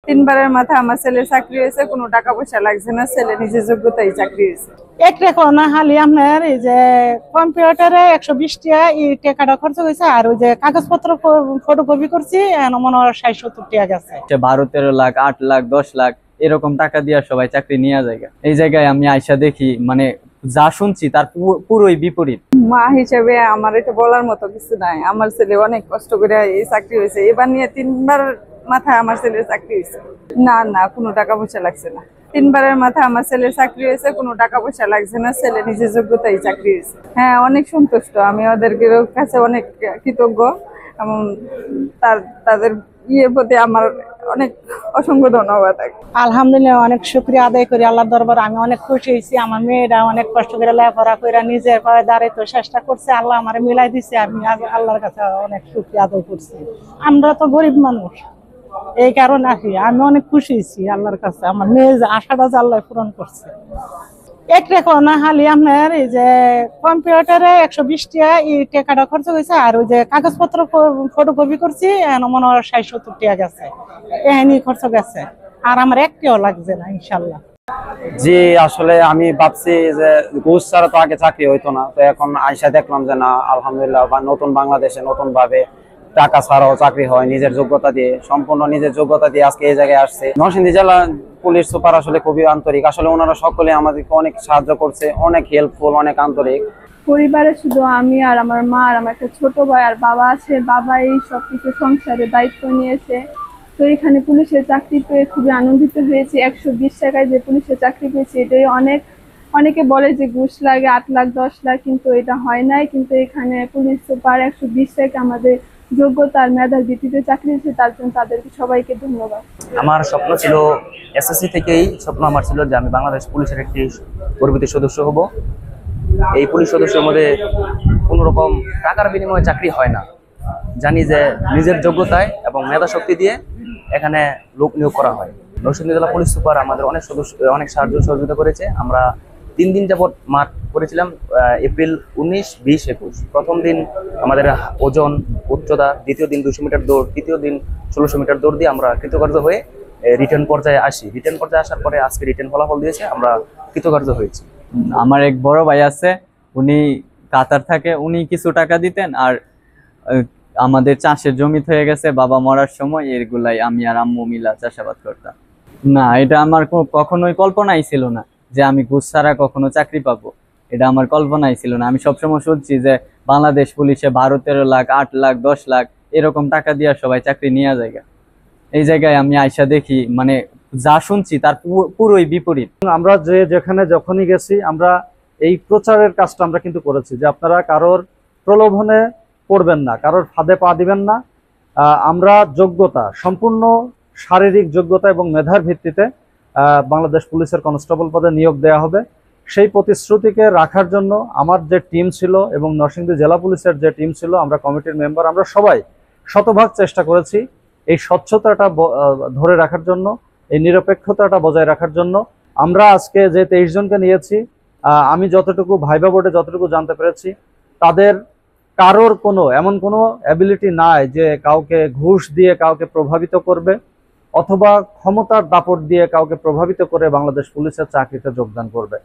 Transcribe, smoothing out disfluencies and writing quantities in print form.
তিনবারের মাথায় আমার ছেলের চাকরি হয়েছে, কোনো টাকা পয়সা লাগছে না, ছেলে নিজের যোগ্যতায় চাকরি হয়েছে। এক রেখো না খালি আপনার এই যে কম্পিউটারে 120 টাকা এই টাকাটা খরচ হয়েছে, আর ওই যে কাগজপত্র ফটোকপি করছি মনে হয় 60-70 টাকা গেছে। 12-13 লাখ, 8 লাখ, 10 লাখ এরকম টাকা দিয়ে সবাই চাকরি নিয়ে যায়। এই জায়গায় আমি আয়সা দেখি মানে যা শুনছি তার পুরোই বিপরীত। মা হিসেবে আমার এটা বলার মতো কিছু নাই। আমার ছেলে অনেক কষ্ট করে এই চাকরি হয়েছে, এবার নিয়ে তিনবার মাথায় আমার ছেলের চাকরি হয়েছে। না না, কোনো টাকা পয়সা লাগছে না। তিনবারের মাথায় আমার ছেলের চাকরি হয়েছে, কোনো টাকা পয়সা লাগছে না, ছেলে নিজের যোগ্যতায় চাকরি হয়েছে। হ্যাঁ, অনেক সন্তুষ্ট আমি, ওদের কাছে অনেক কৃতজ্ঞ এবং তাদের প্রতি আমার অনেক অসংখ্য ধন্যবাদ। আলহামদুলিল্লাহ, অনেক শুকরিয়া আদায় করি আল্লাহর দরবারে। আমি অনেক খুশি হয়েছি। আমার মেয়েরা অনেক কষ্ট করে লেখাপড়া করে নিজের পায়ে দাঁড়াইতে চেষ্টা করছে, আল্লাহ আমার মিলাই দিছে। আমি আল্লাহর কাছে অনেক শুকরিয়া আদায় করছি। আমরা তো গরিব মানুষ, এই কারণে আসি। আমি অনেক খুশি হয়েছি আল্লাহর কাছে, আমার মেয়ে আশাটা যে আল্লাহ পূরণ করছে। এক রেখো না খালি আপনার এই যে কম্পিউটারে 120 টাকা এই টাকাটা খরচ হয়েছে, আর ওই যে কাগজপত্র ফটোকপি করছি মনে হয় 60-70 টাকা গেছে, এখানে খরচ গেছে। আর আমার একটিও লাগছে না ইনশাল্লাহ। জি, আসলে আমি ভাবছি যে ঘুষ ছাড়া তো আগে চাকরি হইতো না, তো এখন আইসা দেখলাম যে না, আলহামদুলিল্লাহ নতুন বাংলাদেশে নতুন ভাবে টাকা ছাড়াও চাকরি হয় নিজের যোগ্যতা দিয়ে, সম্পূর্ণ নিজের যোগ্যতা দিয়ে আজকে এই জায়গায় আসছে। নরসিংদী জেলা পুলিশ সুপার আসলে খুবই আন্তরিক, আসলে ওনারা সকলে আমাদেরকে অনেক সাহায্য করছে, অনেক হেল্পফুল, অনেক আন্তরিক। পরিবারে শুধু আমি আর আমার মা আর আমার একটা ছোট ভাই আর বাবা আছে। বাবা এই সবকিছু সংসারের দায়িত্ব নিয়েছে। তো এখানে পুলিশের চাকরি পেয়ে খুবই আনন্দিত হয়েছি। 120 টাকায় যে পুলিশের চাকরি পেয়েছি, এটাই অনেকে বলে যে ঘুষ লাগে 8 লাখ 10 লাখ, কিন্তু এটা হয় নাই। কিন্তু এখানে পুলিশ সুপার 120 টাকা আমাদের যোগ্যতা আর মেধার ভিত্তিতে চাকরি দিয়েছে, তার জন্য তাদেরকে সবাইকে ধন্যবাদ। আমার স্বপ্ন ছিল, এসএসসি থেকেই স্বপ্ন আমার ছিল যে আমি বাংলাদেশ পুলিশের একটি গর্বিত সদস্য হব। এই পুলিশ সদস্যের মধ্যে কোনো রকম টাকার বিনিময়ে চাকরি হয় না। জানি যে নিজের যোগ্যতায় এবং মেধা শক্তি দিয়ে এখানে লোক নিয়োগ করা হয়। নরসিংদী জেলা পুলিশ সুপার আমাদের অনেক সাহায্য সহযোগিতা করেছে। আমরা 3 দিন যাবৎ মাঠ করেছিলাম, এপ্রিল 19, 20, 21। প্রথম দিন আমাদের ওজন উচ্চতা, দ্বিতীয় দিন 200 মিটার দৌড়, তৃতীয় দিন 1600 মিটার দৌড় দিয়ে আমরা কৃতকার্য হয়ে রিটার্ন পর্যায়ে আসি। রিটার্ন পর্যায়ে আসার পরে আজকে রিটার্ন ফলাফল দিয়েছে, আমরা কৃতকার্য হয়েছি। আমার এক বড় ভাই আছে, উনি কাতার থাকে, উনি কিছু টাকা দিতেন। আর আমাদের চাষের জমি হয়ে গেছে বাবা মরার সময়, এগুলাই আমি আর আম্মু মিলা চাষাবাদ করতাম। না, এটা আমার কখনোই কল্পনাই ছিল না যে আমি ঘুষ ছাড়া কখনো চাকরি পাবো। এটা আমার কল্পনাই ছিল না। আমি সবসময় শুনছি যে বাংলাদেশ পুলিশে 12-13 লাখ, 8 লাখ, 10 লাখ এরকম টাকা দিয়ে সবাই চাকরি নিয়ে যায়। এই জায়গায় আমি আয়সা দেখি মানে যা শুনছি তার পুরোই বিপরীত। আমরা যেখানে যখনই গেছি, আমরা এই প্রচারের কাজটা আমরা কিন্তু করেছি যে আপনারা কারোর প্রলোভনে পড়বেন না, কারোর ফাঁদে পা দিবেন না। আমরা যোগ্যতা, সম্পূর্ণ শারীরিক যোগ্যতা এবং মেধার ভিত্তিতে বাংলাদেশ পুলিশের কনস্টেবল পদে নিয়োগ দেওয়া হবে। সেই প্রতিশ্রুতিকে রাখার জন্য আমার যে টিম ছিল এবং নরসিংদী জেলা পুলিশের যে টিম ছিল, আমরা কমিটির মেম্বার, আমরা সবাই শতভাগ চেষ্টা করেছি এই স্বচ্ছতাটা ধরে রাখার জন্য, এই নিরপেক্ষতাটা বজায় রাখার জন্য। আমরা আজকে যে 23 জনকে নিয়েছি, আমি যতটুকু ভাইবা বোর্ডে যতটুকু জানতে পেরেছি, তাদের কারোর এমন কোনো অ্যাবিলিটি নাই যে কাউকে ঘুষ দিয়ে কাউকে প্রভাবিত করবে অথবা ক্ষমতার দাপট দিয়ে কাউকে প্রভাবিত করে বাংলাদেশ পুলিশের চাকরিতে যোগদান করবে।